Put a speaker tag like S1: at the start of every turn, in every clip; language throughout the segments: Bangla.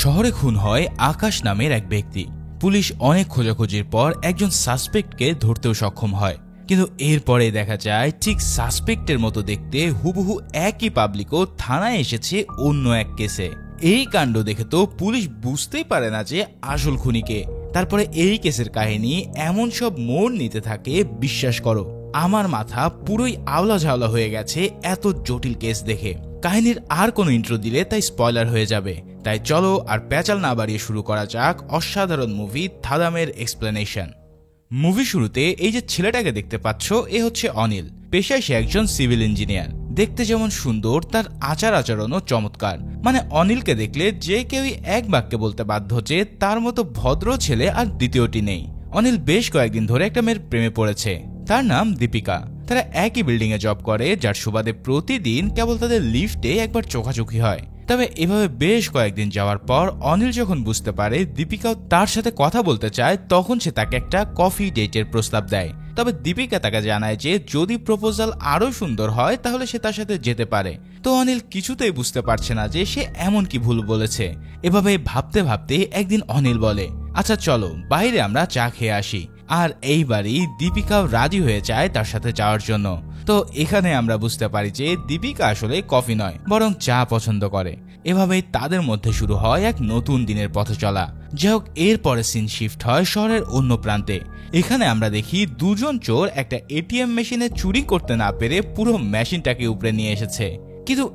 S1: শহরে খুন হয় আকাশ নামের এক ব্যক্তি। পুলিশ অনেক খোঁজাখুঁজির পর একজন সাসপেক্টকে ধরতেও সক্ষম হয়, কিন্তু এরপরে দেখা যায় ঠিক সাসপেক্টের মতো দেখতে হুবহু একই পাবলিকও থানায় এসেছে অন্য এক কেসে। এই কাণ্ড দেখে তো পুলিশ বুঝতেই পারে না যে আসল খুনিকে। তারপরে এই কেসের কাহিনী এমন সব মোড় নিতে থাকে, বিশ্বাস করো আমার মাথা পুরোই আওলা ঝাওলা হয়ে গেছে এত জটিল কেস দেখে। কাহিনীর আর কোনো ইন্ট্রো দিলে তাই স্পয়লার হয়ে যাবে, তাই চলো আর প্যাচাল না বাড়িয়ে শুরু করা যাক অসাধারণ মুভি ধাদামের এক্সপ্লেনেশন। মুভি শুরুতে এই যে ছেলেটাকে দেখতে পাচ্ছ, এ হচ্ছে অনিল। পেশায় সে একজন সিভিল ইঞ্জিনিয়ার। দেখতে যেমন সুন্দর, তার আচার আচরণও চমৎকার। মানে অনিলকে দেখলে যে কেউই এক বাক্যে বলতে বাধ্য যে তার মতো ভদ্র ছেলে আর দ্বিতীয়টি নেই। অনিল বেশ কয়েকদিন ধরে একটা মেয়ের প্রেমে পড়েছে, তার নাম দীপিকা। তারা একই বিল্ডিং এ জব করে, যার সুবাদে প্রতিদিন কেবল তাদের লিফটে একবার চোখাচোখি হয়। তবে এভাবে বেশ কয়েকদিন যাওয়ার পর অনিল যখন বুঝতে পারে দীপিকাও তার সাথে কথা বলতে চায়, তখন সে তাকে একটা কফি ডেটের প্রস্তাব দেয়। তবে দীপিকা তাকে জানায় যে যদি প্রপোজাল আরো সুন্দর হয় তাহলে সে তার সাথে যেতে পারে। তো অনিল কিছুতেই বুঝতে পারছে না যে সে এমন কি ভুল বলেছে। এভাবে ভাবতে ভাবতে একদিন অনিল বলে, আচ্ছা চলো বাইরে আমরা চা খেয়ে আসি। আর এইবারই দীপিকাও রাজি হয়ে যায় তার সাথে যাওয়ার জন্য। তো এখানে আমরা বুঝতে পারি যে দীপিকা আসলে কফি নয়, বরং চা পছন্দ করে। এভাবেই তাদের মধ্যে শুরু হয় এক নতুন দিনের পথে চলা। যাই হোক, এরপরে সিন শিফট হয় শহরের অন্য প্রান্তে। এখানে আমরা দেখি দুজন চোর একটা এটিএম মেশিনে চুরি করতে না পেরে পুরো মেশিনটাকে উপরে নিয়ে এসেছে। কিন্তু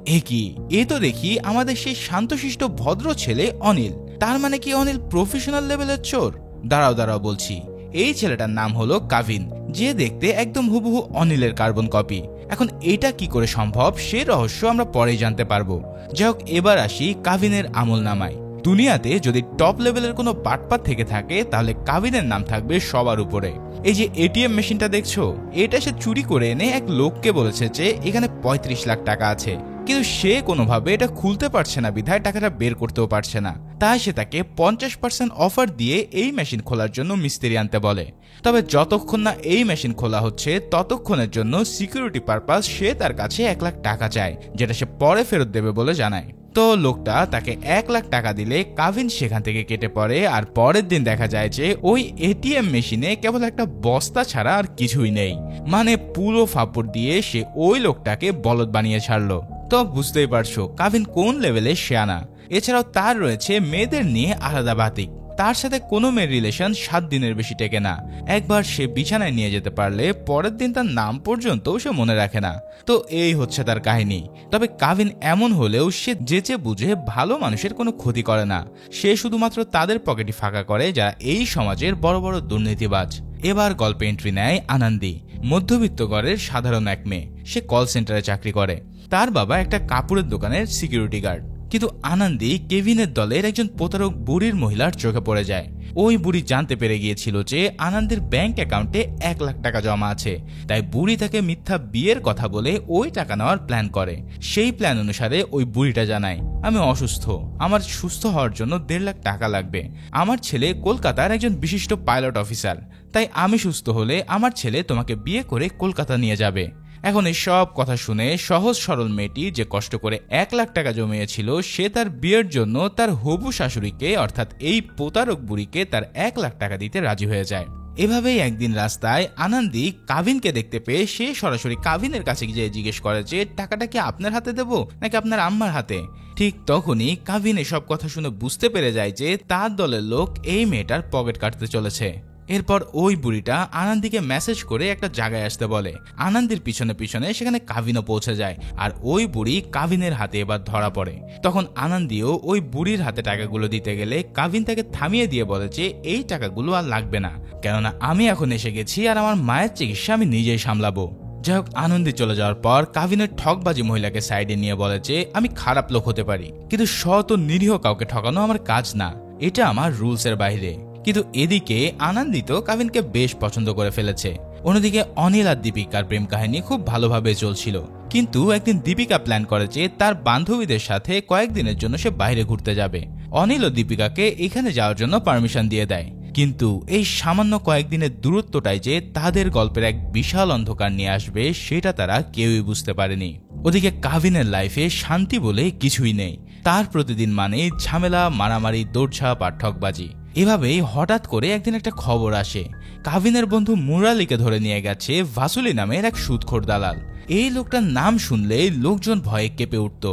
S1: এ তো দেখি আমাদের সেই শান্তশিষ্ট ভদ্র ছেলে অনিল। তার মানে কি অনিল প্রফেশনাল লেভেলের চোর? দাঁড়াও বলছি। এই ছেলেটার নাম হলো কাভিন, যে দেখতে একদম হুবহু অনিলের কার্বন কপি। এখন এটা কি করে সম্ভব সে রহস্য আমরা পরেই জানতে পারবো। যাই হোক, এবার আসি কাভিনের আমল নামায়। দুনিয়াতে যদি টপ লেভেলের কোনো বাটপাত থেকে থাকে তাহলে কাভিনের নাম থাকবে সবার উপরে। এই যে এটিএম মেশিনটা দেখছো, এটা সে চুরি করে এনে এক লোককে বলেছে যে এখানে 35 লাখ টাকা আছে, কিন্তু সে কোনোভাবে এটা খুলতে পারছে না বিধায় টাকাটা বের করতেও পারছে না। তাই সে তাকে 50% অফার দিয়ে এই মেশিন খোলার জন্য মিস্ত্রি আনতে বলে। তবে যতক্ষণ না এই মেশিন খোলা হচ্ছে ততক্ষণের জন্য সিকিউরিটি পারপাস সে তার কাছে 1 লাখ টাকা চায়, যেটা সে পরে ফেরত দেবে বলে জানায়। তো লোকটা তাকে 1 লাখ টাকা দিলে কাভিন সেখান থেকে কেটে পড়ে। আর পরের দিন দেখা যায় যে ওই এটিএম মেশিনে কেবল একটা বস্তা ছাড়া আর কিছুই নেই। মানে পুরো ফাপড় দিয়ে সে ওই লোকটাকে বলদ বানিয়ে ছাড়লো। তো বুঝতেই পারছো কাভিন কোন লেভেলে শেয়ানা। এছাড়াও তার রয়েছে মেয়েদের নিয়ে আলাদা বাতিক। তার সাথে কোনো মেয়ের রিলেশন 7 দিনের বেশি টেকে না। একবার সে বিছানায় নিয়ে যেতে পারলে পরের দিন তার নাম পর্যন্ত সে মনে রাখে না। তো এই হচ্ছে তার কাহিনী। তবে কাভিন এমন হলেও সে যেচে বুঝে ভালো মানুষের কোনো ক্ষতি করে না। সে শুধুমাত্র তাদের পকেটই ফাঁকা করে যারা এই সমাজের বড় বড় দুর্নীতিবাজ। এবার গল্পে এন্ট্রি নেয় আনন্দী, মধ্যবিত্ত ঘরের সাধারণ এক মেয়ে। সে কল সেন্টারে চাকরি করে। তার বাবা একটা কাপড়ের দোকানের সিকিউরিটি গার্ড। কিন্তু আনন্দী কেভিনের দলের একজন প্রতারক বুড়ির মহিলার চোখে পড়ে যায়। ওই বুড়ি জানতে পেরে গিয়েছিল যে আনন্দের ব্যাংক অ্যাকাউন্টে 1 লাখ টাকা জমা আছে, তাই বুড়ি তাকে মিথ্যা বিয়ের কথা বলে ওই টাকা নেওয়ার প্ল্যান করে। সেই প্ল্যান অনুসারে ওই বুড়িটা জানায়, আমি অসুস্থ, আমার সুস্থ হওয়ার জন্য 1.5 লাখ টাকা লাগবে। আমার ছেলে কলকাতার একজন বিশিষ্ট পাইলট অফিসার, তাই আমি সুস্থ হলে আমার ছেলে তোমাকে বিয়ে করে কলকাতা নিয়ে যাবে। এখন এই সব কথা শুনে সহজ সরল মেয়েটি যে কষ্ট করে 1 লাখ টাকা জমিয়েছিল, সে তার বিয়ের জন্য তার হবু শাশুড়িকে অর্থাৎ এই প্রতারক বুড়িকে তার 1 লাখ টাকা দিতে রাজি হয়ে যায়। এভাবেই একদিন রাস্তায় আনন্দী কাভিনকে দেখতে পেয়ে সে সরাসরি কাভিনের কাছে গিয়ে জিজ্ঞেস করে যে টাকাটা কি আপনার হাতে দেবো নাকি আপনার আম্মার হাতে। ঠিক তখনই কাভিন এসব কথা শুনে বুঝতে পেরে যায় যে তার দলের লোক এই মেয়েটার পকেট কাটতে চলেছে। এরপর ওই বুড়িটা আনন্দীকে মেসেজ করে একটা জায়গায় আসতে বলে। আনন্দীর পিছনে পিছনে সেখানে কাভিনও পৌঁছে যায়। আর ওই বুড়ি কাভিনের হাতে এবার ধরা পড়ে। তখন আনন্দীও ওই বুড়ির হাতে টাকাগুলো দিতে গেলে কাভিন তাকে থামিয়ে দিয়ে বলে যে এই টাকাগুলো আর লাগবে না, কেননা আমি এখন এসে গেছি আর আমার মায়ের চিকিৎসা আমি নিজেই সামলাবো। যাই হোক, আনন্দী চলে যাওয়ার পর কাভিনের ঠকবাজি মহিলাকে সাইডে নিয়ে বলে যে আমি খারাপ লোক হতে পারি, কিন্তু শত নিরীহ কাউকে ঠকানো আমার কাজ না, এটা আমার রুলসের বাইরে। কিন্তু এদিকে আনন্দিত কাভিনকে বেশ পছন্দ করে ফেলেছে। অন্যদিকে অনিল আর দীপিকার প্রেম কাহিনী খুব ভালোভাবে চলছিল। কিন্তু একদিন দীপিকা প্ল্যান করে যে তার বান্ধবীদের সাথে কয়েকদিনের জন্য সে বাইরে ঘুরতে যাবে। অনিল ও দীপিকাকে এখানে যাওয়ার জন্য পারমিশন দিয়ে দেয়। কিন্তু এই সামান্য কয়েকদিনের দূরত্বটাই যে তাদের গল্পের এক বিশাল অন্ধকার নিয়ে আসবে সেটা তারা কেউই বুঝতে পারেনি। ওদিকে কাভিনের লাইফে শান্তি বলে কিছুই নেই। তার প্রতিদিন মানে ঝামেলা, মারামারি, দৌড়ঝাঁপ আর ঠকবাজি। এভাবেই হঠাৎ করে একদিন একটা খবর আসে, কাভিনের বন্ধু মুরালিকে ধরে নিয়ে গেছে ভাসুলি নামের এক সুদখোর দালাল। এই লোকটার নাম শুনলে লোকজন ভয়ে কেঁপে উঠত,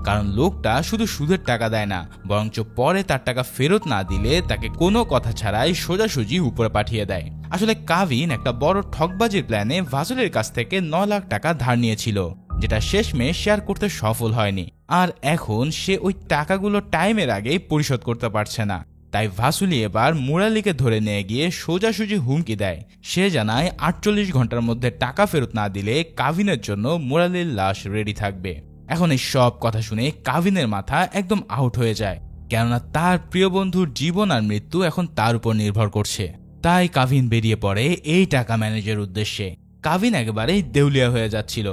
S1: কারণ লোকটা শুধু সুদের টাকা দেয় না, বরঞ্চ পরে তার টাকা ফেরত না দিলে তাকে কোনো কথা ছাড়াই সোজাসুজি উপরে পাঠিয়ে দেয়। আসলে কাভিন একটা বড় ঠকবাজির প্ল্যানে ভাসুলির কাছ থেকে 9 লাখ টাকা ধার নিয়েছিল, যেটা শেষমেশ শেয়ার করতে সফল হয়নি। আর এখন সে ওই টাকাগুলো টাইমের আগেই পরিশোধ করতে পারছে না। তাই ভাসুলি এবার মুরালিকে ধরে নিয়ে গিয়ে সোজাসুজি হুমকি দেয়। সে জানায় 48 ঘন্টার মধ্যে টাকা ফেরত না দিলে কাভিনের জন্য মুরালির লাশ রেডি থাকবে। এখন এই সব কথা শুনে কাভিনের মাথা একদম আউট হয়ে যায়, কেননা তার প্রিয় বন্ধুর জীবন আর মৃত্যু এখন তার উপর নির্ভর করছে। তাই কাভিন বেরিয়ে পড়ে এই টাকা ম্যানেজের উদ্দেশ্যে। কাভিন একেবারেই দেউলিয়া হয়ে যাচ্ছিল।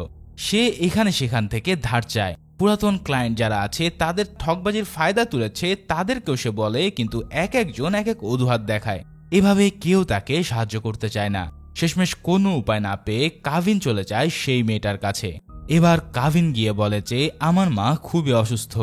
S1: সে এখানে সেখান থেকে ধার চায়। পুরাতন ক্লায়েন্ট যারা আছে তাদের ঠকবাজির ফায়দা তুলেছে তাদেরকেও সে বলে, কিন্তু এক একজন এক এক অজুহাত দেখায়। এভাবে কেউ তাকে সাহায্য করতে চায় না। শেষমেশ কোনো উপায় না পেয়ে কাভিন চলে যায় সেই মেয়েটার কাছে। এবার কাভিন গিয়ে বলে যে আমার মা খুবই অসুস্থ,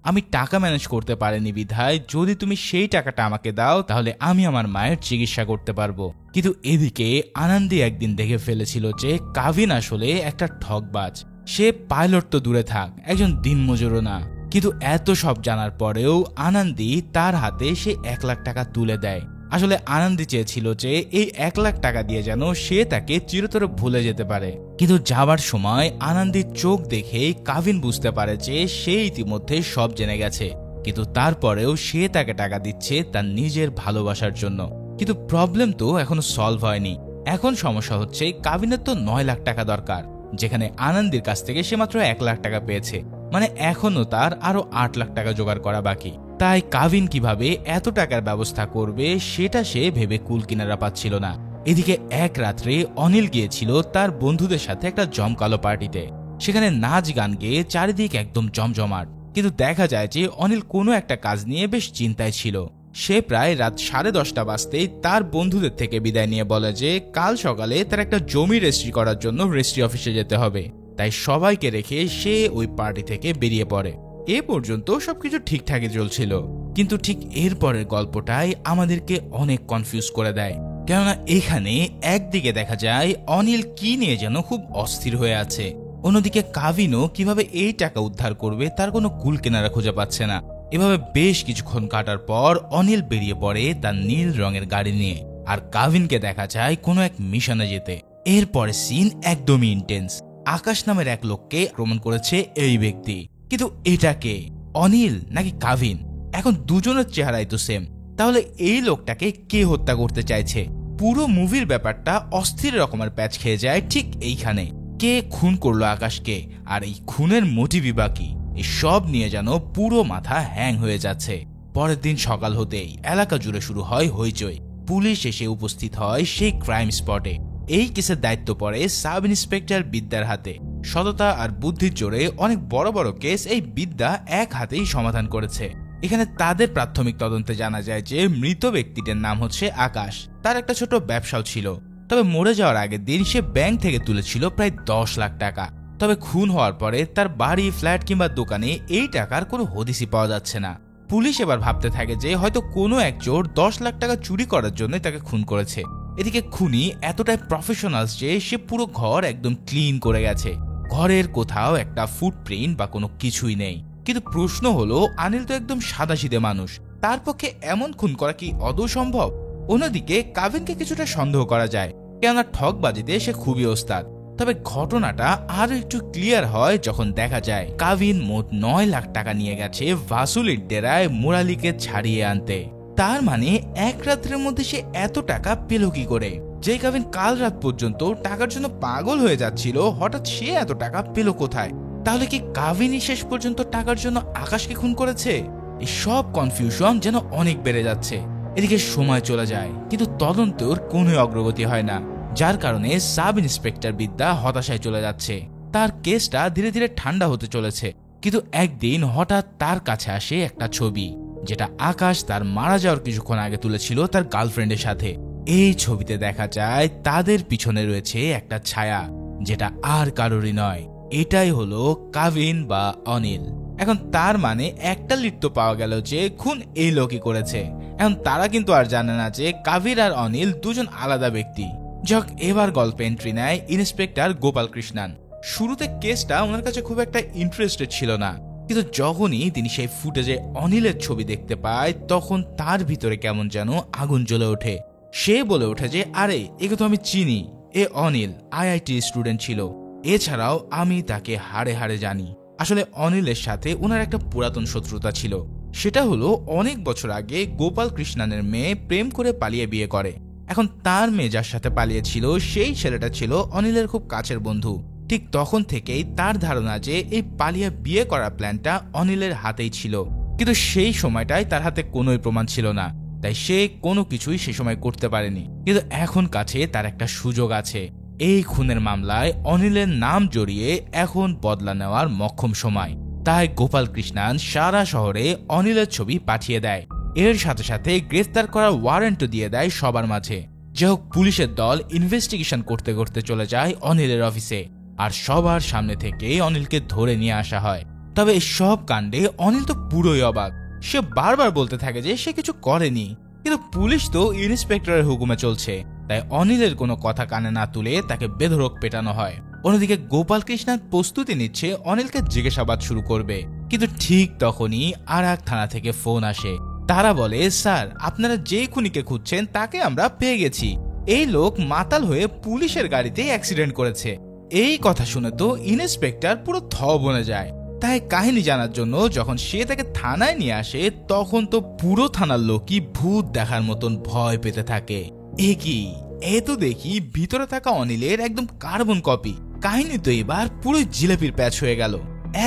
S1: আমি টাকা ম্যানেজ করতে পারিনি বিধায় যদি তুমি সেই টাকাটা আমাকে দাও তাহলে আমি আমার মায়ের চিকিৎসা করতে পারবো। কিন্তু এদিকে আনন্দী একদিন দেখে ফেলেছিল যে কাভিন আসলে একটা ঠকবাজ। সে পাইলট তো দূরে থাক, একজন দিনমজুরও না। কিন্তু এত সব জানার পরেও আনন্দী তার হাতে সে 1 লাখ টাকা তুলে দেয়। আসলে আনন্দী চেয়েছিল যে এই 1 লাখ টাকা দিয়ে যেন সে তাকে চিরতরে ভুলে যেতে পারে। কিন্তু যাবার সময় আনন্দীর চোখ দেখেই কাভিন বুঝতে পারে যে সে ইতিমধ্যে সব জেনে গেছে। কিন্তু তারপরেও সে তাকে টাকা দিচ্ছে তার নিজের ভালোবাসার জন্য। কিন্তু প্রবলেম তো এখনো সলভ হয়নি। এখন সমস্যা হচ্ছে কাভিনের তো 9 লাখ টাকা দরকার, যেখানে আনন্দীর কাছ থেকে সে মাত্র 1 লাখ টাকা পেয়েছে। মানে এখনো তার আরো 8 লাখ টাকা জোগাড় করা বাকি। তাই কাভিন কিভাবে এত টাকার ব্যবস্থা করবে সেটা সে ভেবে কুল কিনারা পাচ্ছিল না। এদিকে এক রাত্রে অনিল গিয়েছিল তার বন্ধুদের সাথে একটা জমকালো পার্টিতে। সেখানে নাচ গান গেয়ে চারিদিক একদম জমজমাট। কিন্তু দেখা যায় যে অনিল কোনো একটা কাজ নিয়ে বেশ চিন্তায় ছিল। সে প্রায় রাত 10:30 বাজতেই তার বন্ধুদের থেকে বিদায় নিয়ে বলে যে কাল সকালে তার একটা জমি রেজিস্ট্রি করার জন্য রেজিস্ট্রি অফিসে যেতে হবে। তাই সবাইকে রেখে সে ওই পার্টি থেকে বেরিয়ে পড়ে। এ পর্যন্ত সবকিছু ঠিকঠাকই চলছিল, কিন্তু ঠিক এরপরের গল্পটাই আমাদেরকে অনেক কনফিউজ করে দেয়। কেননা এখানে একদিকে দেখা যায় অনিল কি নিয়ে যেন খুব অস্থির হয়ে আছে, অন্যদিকে কাভিনও কিভাবে এই টাকা উদ্ধার করবে তার কোনো কুল কিনারা খুঁজে পাচ্ছে না। এভাবে বেশ কিছুক্ষণ কাটার পর অনিল বেরিয়ে পড়ে তার নীল রঙের গাড়ি নিয়ে, আর কাভিনকে দেখা যায় কোনো এক মিশনে যেতে। এরপরে সিন একদমই ইন্টেন্স। আকাশ নামের এক লোককে আক্রমণ করেছে এই ব্যক্তি। কিন্তু এটা কে, অনিল নাকি কাভিন? এখন দুজনের চেহারাই তো সেম। তাহলে এই লোকটাকে কে হত্যা করতে চাইছে? পুরো মুভির ব্যাপারটা অস্থির রকমের প্যাচ খেয়ে যায় ঠিক এইখানে। কে খুন করলো আকাশকে, আর এই খুনের মোটিভই বা কি? এই সব নিয়ে যেন পুরো মাথা হ্যাং হয়ে যাচ্ছে। পরের দিন সকাল হতেই এলাকা জুড়ে শুরু হয় হইচই। পুলিশ এসে উপস্থিত হয় সেই ক্রাইম স্পটে। এই কেসের দায়িত্ব পড়ে সাব ইন্সপেক্টর বিদ্যার হাতে। সততা আর বুদ্ধির জোরে অনেক বড় বড় কেস এই বিদ্যা এক হাতেই সমাধান করেছে। এখানে তাদের প্রাথমিক তদন্তে জানা যায় যে মৃত ব্যক্তিটার নাম হচ্ছে আকাশ। তার একটা ছোট ব্যবসাও ছিল, তবে মরে যাওয়ার আগের দিন সে ব্যাংক থেকে তুলেছিল প্রায় 10 লাখ টাকা। তবে খুন হওয়ার পরে তার বাড়ি, ফ্ল্যাট কিংবা দোকানে এই টাকার কোনো হদিসই পাওয়া যাচ্ছে না। পুলিশ এবার ভাবতে থাকে যে হয়তো কোনো এক চোর 10 লাখ টাকা চুরি করার জন্য তাকে খুন করেছে। এদিকে খুনি এতটাই প্রফেশনাল যে সে পুরো ঘর একদম ক্লিন করে গেছে। ঘরের কোথাও একটা ফুটপ্রিন্ট বা কোনো কিছুই নেই। কিন্তু প্রশ্ন হলো, অনিল তো একদম সাদাসিধে মানুষ, তার পক্ষে এমন খুন করা কি আদৌ সম্ভব? অন্যদিকে কাভিনকে কিছুটা সন্দেহ করা যায়, কেননা ঠকবাজিতে সে খুবই ওস্তাদ। তবে ঘটনাটা আরো একটু ক্লিয়ার হয় যখন দেখা যায় কাভিন মোট 9 লাখ টাকা নিয়ে গেছে ভাসুলির ডেরায় মুরালিকে ছাড়িয়ে আনতে। তার মানে এক রাত্রের মধ্যে সে এত টাকা পেল কি করে? যে কাভিন কাল রাত পর্যন্ত টাকার জন্য পাগল হয়ে যাচ্ছিল, হঠাৎ সে এত টাকা পেল কোথায়? তাহলে কি কাভিনই শেষ পর্যন্ত টাকার জন্য আকাশকে খুন করেছে? এই সব কনফিউশন যেন অনেক বেড়ে যাচ্ছে। এদিকে সময় চলে যায়, কিন্তু তদন্তের কোনো অগ্রগতি হয় না, যার কারণে সাব ইন্সপেক্টর বিদ্যা হতাশায় চলে যাচ্ছে। তার কেসটা ধীরে ধীরে ঠান্ডা হতে চলেছে। কিন্তু একদিন হঠাৎ তার কাছে আসে একটা ছবি, যেটা আকাশ তার মারা যাওয়ার কিছুক্ষণ আগে তুলেছিল তার গার্লফ্রেন্ডের সাথে। এই ছবিতে দেখা যায় তাদের পিছনে রয়েছে একটা ছায়া, যেটা আর কারোরই নয়। এটাই হলো কাভিন বা অনিল। এখন তার মানে একটা লিড তো পাওয়া গেল যে খুন এই লোকই করেছে। এখন তারা কিন্তু আর জানে না যে কাবির আর অনিল দুজন আলাদা ব্যক্তি। যাক, এবার গল্পে এন্ট্রি নেয় ইন্সপেক্টর গোপাল কৃষ্ণান। শুরুতে কেসটা ওনার কাছে খুব একটা ইন্টারেস্টেড ছিল না, কিন্তু যখনই তিনি সেই ফুটেজে অনিলের ছবি দেখতে পায় তখন তার ভিতরে কেমন যেন আগুন জ্বলে ওঠে। সে বলে ওঠে যে আরে একে তো আমি চিনি, এ অনিল আইআইটি স্টুডেন্ট ছিল, এছাড়াও আমি তাকে হাড়ে হাড়ে জানি। আসলে অনিলের সাথে ওনার একটা পুরাতন শত্রুতা ছিল, সেটা হলো অনেক বছর আগে গোপাল কৃষ্ণানের মেয়ে প্রেম করে পালিয়ে বিয়ে করে। এখন তার মেয়ে যার সাথে পালিয়েছিল সেই ছেলেটা ছিল অনিলের খুব কাছের বন্ধু। ঠিক তখন থেকেই তার ধারণা যে এই পালিয়ে বিয়ে করার প্ল্যানটা অনিলের হাতেই ছিল, কিন্তু সেই সময়টায় তার হাতে কোনোই প্রমাণ ছিল না, তাই সে কোনো কিছুই সে সময় করতে পারেনি। কিন্তু এখন কাছে তার একটা সুযোগ আছে, এই খুনের মামলায় অনিলের নাম জড়িয়ে এখন বদলা নেওয়ার মক্ষম সময়। তাই গোপাল কৃষ্ণান সারা শহরে অনিলের ছবি পাঠিয়ে দেয়, এর সাথে সাথে গ্রেফতার করার ওয়ারেন্টও দিয়ে দেয় সবার মাঝে। যাই হোক, পুলিশের দল ইনভেস্টিগেশন করতে করতে চলে যায় অনিলের অফিসে, আর সবার সামনে থেকে অনিলকে ধরে নিয়ে আসা হয়। তবে এই সব কাণ্ডে অনিল তো পুরোই অবাক। সে বারবার বলতে থাকে যে সে কিছু করেনি, কিন্তু পুলিশ তো ইন্সপেক্টরের হুকুমে চলছে, তাই অনিলের কোনো কথা কানে না তুলে তাকে বেধড়ক পেটানো হয়। অন্যদিকে গোপাল কৃষ্ণান প্রস্তুতি নিচ্ছে অনিলকে জিজ্ঞাসাবাদ শুরু করবে, কিন্তু ঠিক তখনই আর এক থানা থেকে ফোন আসে। তারা বলে, স্যার আপনারা যে খুনিকে খুঁজছেন তাকে আমরা পেয়ে গেছি, এই লোক মাতাল হয়ে পুলিশের গাড়িতে অ্যাক্সিডেন্ট করেছে। এই কথা শুনে তো ইন্সপেক্টর পুরো থ বনে যায়। তাই কাহিনী জানার জন্য যখন সে তাকে থানায় নিয়ে আসে তখন তো পুরো থানার লোকই ভূত দেখার মতন ভয় পেতে থাকে। এ কি, এ তো দেখি ভিতরে থাকা অনিলের একদম কার্বন কপি। কাহিনী তো এবার পুরো জিলাপির প্যাচ হয়ে গেল।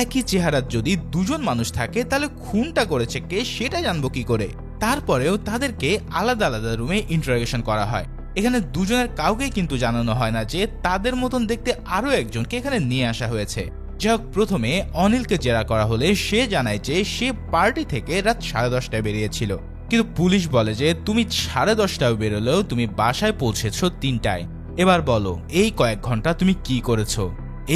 S1: একই চেহারার যদি দুজন মানুষ থাকে তাহলে খুনটা করেছে কে সেটা জানবো কি করে? তারপরেও তাদেরকে আলাদা আলাদা রুমে ইন্টারোগেশন করা হয়। এখানে দুজনের কাউকে কিন্তু জানানো হয় না যে তাদের মতন দেখতে আরো একজনকে এখানে নিয়ে আসা হয়েছে। যাক, প্রথমে অনিলকে জেরা করা হলে সে জানায় যে সে পার্টি থেকে রাত 10:30টায় বেরিয়েছিল, কিন্তু পুলিশ বলে যে তুমি 10:30টায় বেরোলেও তুমি বাসায় পৌঁছেছ 3টায়। এবার বলো এই কয়েক ঘন্টা তুমি কি করেছো?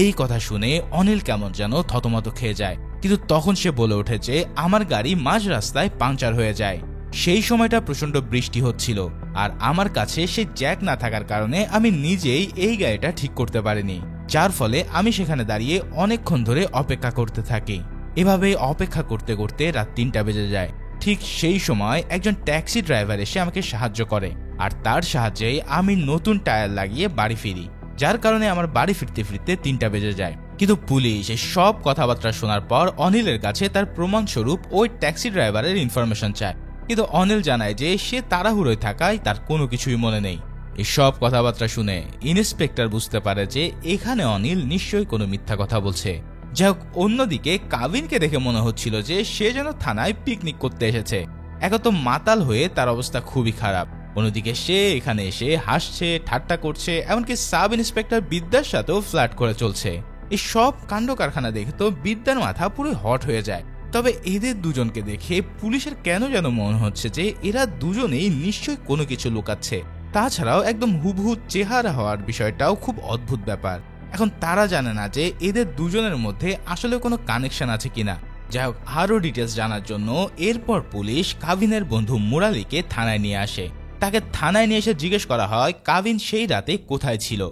S1: এই কথা শুনে অনিল কেমন যেন থতমত খেয়ে যায়, কিন্তু তখন সে বলে ওঠে যে আমার গাড়ি মাঝ রাস্তায় পাংচার হয়ে যায়। সেই সময়টা প্রচন্ড বৃষ্টি হচ্ছিল, আর আমার কাছে সে জ্যাক না থাকার কারণে আমি নিজেই এই গাড়িটা ঠিক করতে পারিনি, যার ফলে আমি সেখানে দাঁড়িয়ে অনেকক্ষণ ধরে অপেক্ষা করতে থাকি। এভাবে অপেক্ষা করতে করতে রাত 3টা বেজে যায়। ঠিক সেই সময় একজন ট্যাক্সি ড্রাইভার এসে আমাকে সাহায্য করে, আর তার সাহায্যেই আমি নতুন টায়ার লাগিয়ে বাড়ি ফিরি, যার কারণে আমার বাড়ি ফিরতে ফিরতে 3টা বেজে যায়। কিন্তু পুলিশ এই সব কথাবার্তা শোনার পর অনিলের কাছে তার প্রমাণস্বরূপ ওই ট্যাক্সি ড্রাইভারের ইনফরমেশন চায়, কিন্তু অনিল জানায় যে সে তাড়াহুড়োয় থাকায় তার কোনো কিছুই মনে নেই। এই সব কথাবার্তা শুনে ইন্সপেক্টর বুঝতে পারে যে এখানে অনিল নিশ্চয়ই কোনো মিথ্যা কথা বলছে। যাই হোক, অন্যদিকে কাবিনকে দেখে মনে হচ্ছিল যে সে যেন থানায় পিকনিক করতে এসেছে। এক তো মাতাল হয়ে তার অবস্থা খুবই খারাপ, অন্যদিকে সে এখানে এসে হাসছে, ঠাট্টা করছে, এমনকি সাব ইন্সপেক্টর বিদ্যার সাথেও ফ্ল্যাট করে চলছে। এই সব কাণ্ড কারখানা দেখে তো বিদ্যার মাথা পুরো হট হয়ে যায়। তবে এদের দুজনকে দেখে পুলিশের কেন যেন মনে হচ্ছে যে এরা দুজনেই নিশ্চয়ই কোনো কিছু লুকাচ্ছে। তাছাড়াও একদম হুবহু চেহারা হওয়ার বিষয়টাও খুব অদ্ভুত ব্যাপার। এখন তারা জানে না যে এদের দুজনের মধ্যে আসলে কোনো কানেকশন আছে কিনা। যাই হোক, আরো ডিটেলস জানার জন্য এরপর পুলিশ কাবিনের বন্ধু মুরালিকে থানায় নিয়ে আসে। তাকে থানায় নিয়ে এসে জিজ্ঞেস করা হয় কাবিন সেই রাতে কোথায় ছিল।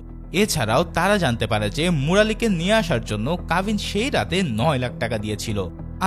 S1: এছাড়াও তারা জানতে পারে যে মুরালিকে নিয়ে আসার জন্য কাবিন সেই রাতে 9 লাখ টাকা দিয়েছিল,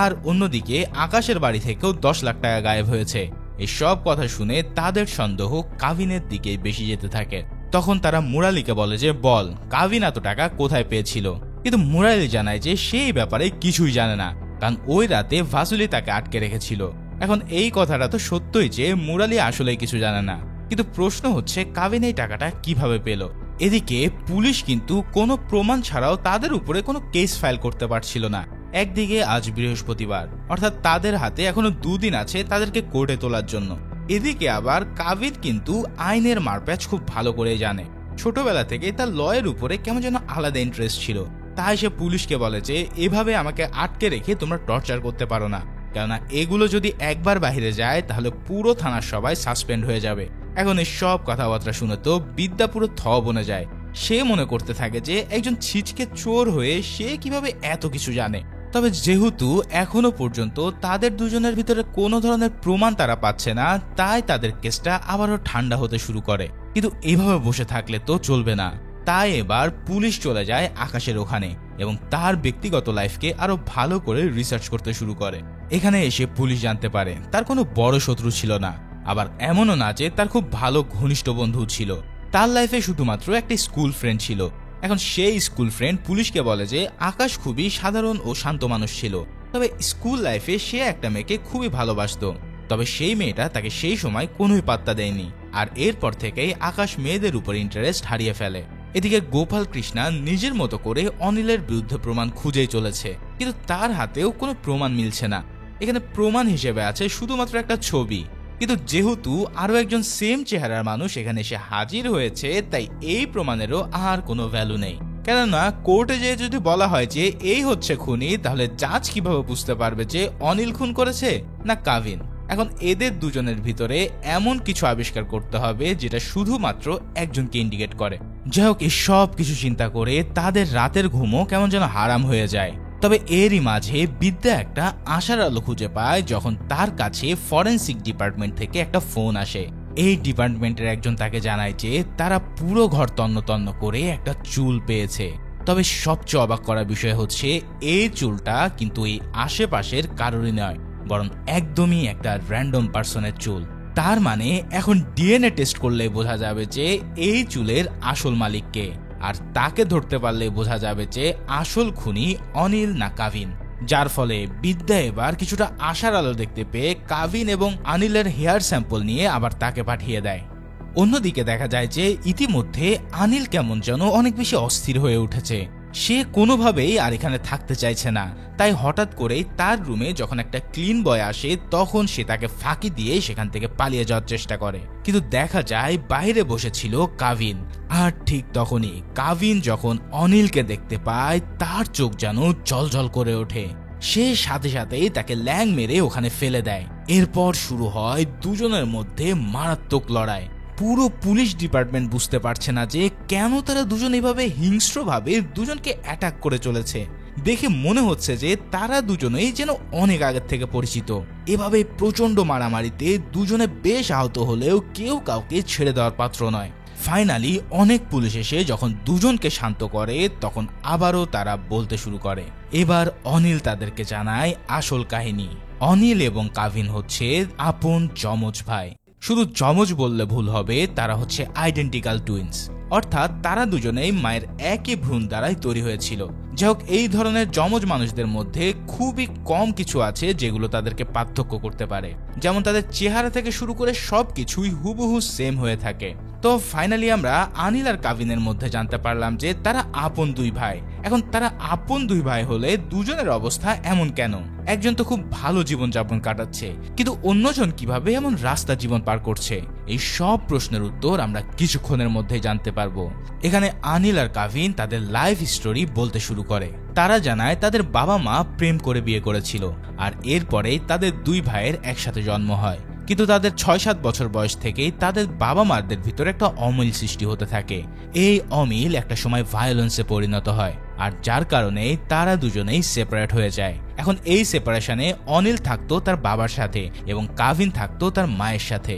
S1: আর অন্যদিকে আকাশের বাড়ি থেকেও 10 লাখ টাকা গায়েব হয়েছে। এই সব কথা শুনে তাদের সন্দেহ কাবিনের দিকেই বেশি যেতে থাকে। তখন তারা মুরালিকে বলে যে বল কাবিন এত টাকা কোথায় পেয়েছিল, কিন্তু মুরালি জানায় যে সেই ব্যাপারে কিছুই জানে না, কারণ ওই রাতে ভাসুলি তাকে আটকে রেখেছিল। এখন এই কথাটা তো সত্যই যে মুরালি আসলে কিছু জানে না, কিন্তু প্রশ্ন হচ্ছে কাবিন এই টাকাটা কিভাবে পেল। এদিকে পুলিশ কিন্তু কোনো প্রমাণ ছাড়াও তাদের উপরে কোনো কেস ফাইল করতে পারছিল না। একদিকে আজ বৃহস্পতিবার, অর্থাৎ তাদের হাতে এখনো 2 দিন আছে তাদেরকে কোর্টে তোলার জন্য। এদিকে আবার কাবির কিন্তু আইনের মারপ্যাচ খুব ভালো করে জানে, ছোটবেলা থেকে তার লয়ের উপরে কেমন যেন আলাদা ইন্টারেস্ট ছিল। তাই সে পুলিশকে বলে যে এভাবে আমাকে আটকে রেখে তোমরা টর্চার করতে পারো না, কেননা এগুলো যদি একবার বাইরে যায় তাহলে পুরো থানার সবাই সাসপেন্ড হয়ে যাবে। এখন এই সব কথাবার্তা শুনে তো বিদ্যা পুরো থ বনে যায়। সে মনে করতে থাকে যে একজন ছিচকে চোর হয়ে সে কিভাবে এত কিছু জানে। তবে যেহেতু এখনো পর্যন্ত তাদের দুজনের ভিতরে কোনো ধরনের প্রমাণ তারা পাচ্ছে না, তাই তাদের কেসটা আবারও ঠান্ডা হতে শুরু করে। কিন্তু এভাবে বসে থাকলে তো চলবে না, তাই এবার পুলিশ চলে যায় আকাশের ওখানে এবং তার ব্যক্তিগত লাইফকে আরো ভালো করে রিসার্চ করতে শুরু করে। এখানে এসে পুলিশ জানতে পারে তার কোনো বড় শত্রু ছিল না, আবার এমনও না যে তার খুব ভালো ঘনিষ্ঠ বন্ধু ছিল। তার লাইফে শুধুমাত্র একটা স্কুল ফ্রেন্ড ছিল। এখন সেই স্কুল ফ্রেন্ড পুলিশকে বলে যে আকাশ খুবই সাধারণ ও শান্ত মানুষ ছিল, তবে স্কুল লাইফে সে একটা মেয়েকে খুবই ভালোবাসতো, তবে সেই মেয়েটা তাকে সেই সময় কোনোই পাত্তা দেয়নি। আর এরপর থেকেই আকাশ মেয়েদের উপর ইন্টারেস্ট হারিয়ে ফেলে। এদিকে গোপাল কৃষ্ণা নিজের মতো করে অনিলের বিরুদ্ধে প্রমাণ খুঁজেই চলেছে, কিন্তু তার হাতেও কোনো প্রমাণ মিলছে না। এখানে প্রমাণ হিসেবে আছে শুধুমাত্র একটা ছবি, কিন্তু যেহেতু আরো একজন সেম চেহারার মানুষ এখানে এসে হাজির হয়েছে, তাই এই প্রমাণেরও আর কোনো ভ্যালু নেই। কেননা কোর্টে যেয়ে যদি বলা হয় যে এই হচ্ছে খুনি, তাহলে জাজ কিভাবে বুঝতে পারবে যে অনিল খুন করেছে না কাভিন? এখন এদের দুজনের ভিতরে এমন কিছু আবিষ্কার করতে হবে যেটা শুধুমাত্র একজনকে ইন্ডিকেট করে। যাই হোক, এই সব কিছু চিন্তা করে তাদের রাতের ঘুমও কেমন যেন হারাম হয়ে যায়। তবে এরই মাঝে বিদ্যা একটা আশার আলো খুঁজে পায় যখন তার কাছে ফরেনসিক ডিপার্টমেন্ট থেকে একটা ফোন আসে। এই ডিপার্টমেন্টের একজন তাকে জানায় যে তারা পুরো ঘর তন্ন তন্ন করে একটা চুল পেয়েছে। তবে সবচেয়ে অবাক করার বিষয় হচ্ছে এই চুলটা কিন্তু এই আশেপাশের কারোরই নয়, বরং একদমই একটা র্যান্ডম পার্সনের চুল। তার মানে এখন ডিএনএ টেস্ট করলে বোঝা যাবে যে এই চুলের আসল মালিক কে, আর তাকে ধরতে পারলে বোঝা যাবে যে আসল খুনি অনিল না কাভিন। যার ফলে বিদ্যা এবার কিছুটা আশার আলো দেখতে পেয়ে কাভিন এবং অনিলের হেয়ার স্যাম্পল নিয়ে আবার তাকে পাঠিয়ে দেয়। অন্যদিকে দেখা যায় যে ইতিমধ্যে অনিল কেমন যেন অনেক বেশি অস্থির হয়ে উঠেছে। সে কোনোভাবেই আর এখানে থাকতে চাইছে না, তাই হঠাৎ করেই তার রুমে যখন একটা ক্লিন বয় আসে তখন সে তাকে ফাঁকি দিয়ে সেখান থেকে পালিয়ে যাওয়ার চেষ্টা করে। কিন্তু দেখা যায় বাইরে বসেছিল কাভিন। আর ঠিক তখনই কাভিন যখন অনিলকে দেখতে পায় তার চোখ যেন জ্বলজ্বল করে ওঠে। সে সাথে সাথেই তাকে ল্যাং মেরে ওখানে ফেলে দেয়। এরপর শুরু হয় দুজনের মধ্যে মারাত্মক লড়াই। পুরো পুলিশ ডিপার্টমেন্ট বুঝতে পারছে না যে কেন তারা দুজন এভাবে হিংস্রভাবে দুজনকে অ্যাটাক করে চলেছে। দেখে মনে হচ্ছে যে তারা দুজনেই যেন অনেক আগের থেকে পরিচিত। এভাবে প্রচন্ড মারামারিতে দুজনে বেশ আহত হলেও কেউ কাউকে ছেড়ে দেওয়ার পাত্র নয়। ফাইনালি অনেক পুলিশ এসে যখন দুজনকে শান্ত করে তখন আবারও তারা বলতে শুরু করে। এবার অনিল তাদেরকে জানায় আসল কাহিনী। অনিল এবং কাভিন হচ্ছে আপন যমজ ভাই। শুধু যমজ বললে ভুল হবে, তারা হচ্ছে আইডেন্টিক্যাল টুইন্স, অর্থাৎ তারা দুজনেই মায়ের একই ভ্রূণ দ্বারাই তৈরি হয়েছিল। যাই হোক, এই ধরনের যমজ মানুষদের মধ্যে খুবই কম কিছু আছে যেগুলো তাদেরকে পার্থক্য করতে পারে, যেমন তাদের চেহারা থেকে শুরু করে সবকিছুই হুবহু সেম হয়ে থাকে। তো ফাইনালি আমরা অনিল আর কাভিনের মধ্যে জানতে পারলাম যে তারা আপন দুই ভাই। এখন তারা আপন দুই ভাই হলে দুজনের অবস্থা এমন কেন? একজন তো খুব ভালো জীবনযাপন কাটাচ্ছে, কিন্তু অন্যজন কিভাবে এমন রাস্তা জীবন পার করছে? এই সব প্রশ্নের উত্তর আমরা কিছুক্ষণের মধ্যেই জানতে পারবো। এখানে অনিল আর কাভিন তাদের লাইফ স্টোরি বলতে শুরু করে। তারা জানায় তাদের বাবা মা প্রেম করে বিয়ে করেছিল, আর এরপরেই তাদের দুই ভাইয়ের একসাথে জন্ম হয়। কিন্তু তাদের ৬-৭ বছর বয়স থেকেই তাদের বাবা মাদের ভিতরে একটা অমিল সৃষ্টি হতে থাকে। এই অমিল একটা সময় ভায়োলেন্সে পরিণত হয়, আর যার কারণে তারা দুজনেই সেপারেট হয়ে যায়। এখন এই সেপারেশনে অনিল থাকতো তার বাবার সাথে এবং কাভিন থাকতো তার মায়ের সাথে।